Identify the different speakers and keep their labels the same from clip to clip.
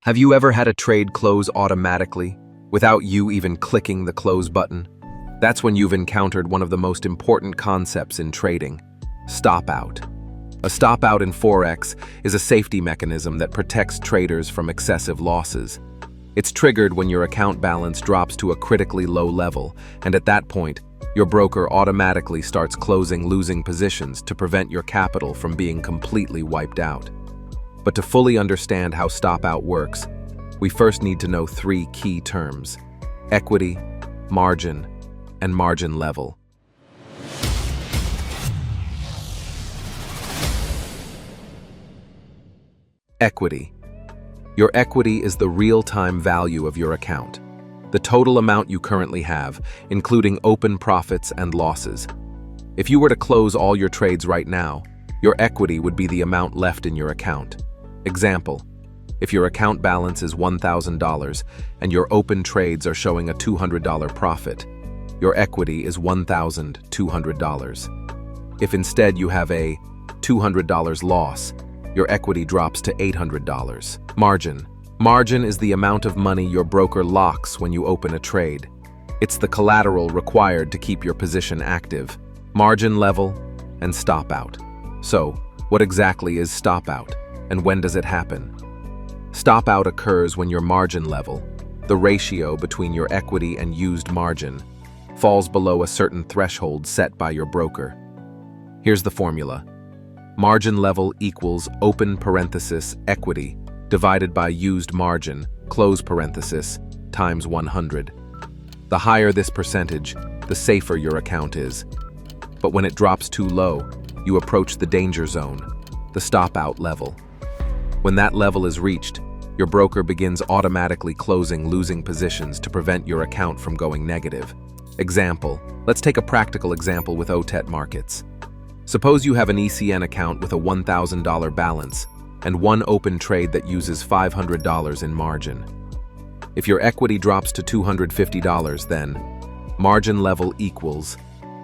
Speaker 1: Have you ever had a trade close automatically, without you even clicking the close button? That's when you've encountered one of the most important concepts in trading: stop out. A stop out in Forex is a safety mechanism that protects traders from excessive losses. It's triggered when your account balance drops to a critically low level, and at that point, your broker automatically starts closing losing positions to prevent your capital from being completely wiped out. But to fully understand how stop out works, we first need to know three key terms: equity, margin, and margin level. Equity. Your equity is the real-time value of your account, the total amount you currently have, including open profits and losses. If you were to close all your trades right now, your equity would be the amount left in your account. Example: if your account balance is $1,000 and your open trades are showing a $200 profit, your equity is $1,200. If instead you have a $200 loss, your equity drops to $800. Margin. Margin is the amount of money your broker locks when you open a trade. It's the collateral required to keep your position active. Margin level and stop out. So, what exactly is stop out, and when does it happen? Stop out occurs when your margin level, the ratio between your equity and used margin, falls below a certain threshold set by your broker. Here's the formula. Margin level equals open parenthesis equity divided by used margin, close parenthesis, times 100. The higher this percentage, the safer your account is. But when it drops too low, you approach the danger zone, the stop out level. When that level is reached, your broker begins automatically closing losing positions to prevent your account from going negative. Example. Let's take a practical example with Otet Markets. Suppose you have an ECN account with a $1,000 balance and one open trade that uses $500 in margin. If your equity drops to $250, then margin level equals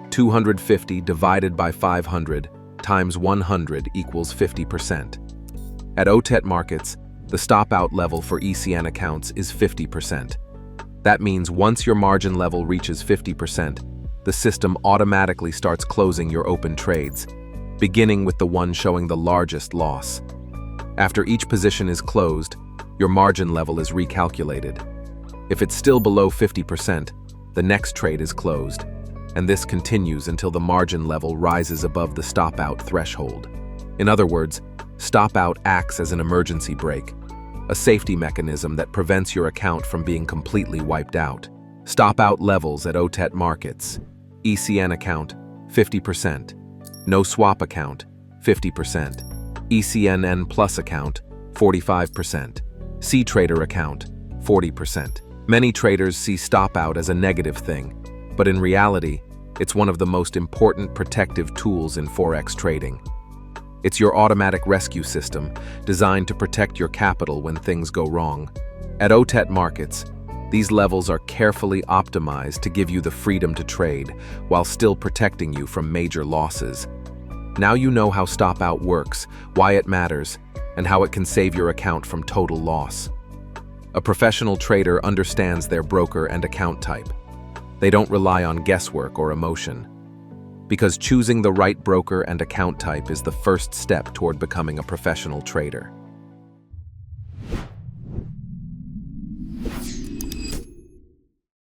Speaker 1: 250 divided by 500 times 100 equals 50%. At Otet Markets, the stop-out level for ECN accounts is 50%. That means once your margin level reaches 50%, the system automatically starts closing your open trades, beginning with the one showing the largest loss. After each position is closed, your margin level is recalculated. If it's still below 50%, the next trade is closed, and this continues until the margin level rises above the stop-out threshold. In other words, stop-out acts as an emergency brake, a safety mechanism that prevents your account from being completely wiped out. Stop-out levels at Otet Markets: ECN account, 50%. No swap account, 50%. ECNN Plus account, 45%. C-Trader account, 40%. Many traders see stop-out as a negative thing, but in reality, it's one of the most important protective tools in Forex trading. It's your automatic rescue system, designed to protect your capital when things go wrong. At Otet Markets, these levels are carefully optimized to give you the freedom to trade, while still protecting you from major losses. Now you know how stop-out works, why it matters, and how it can save your account from total loss. A professional trader understands their broker and account type. They don't rely on guesswork or emotion. Because choosing the right broker and account type is the first step toward becoming a professional trader.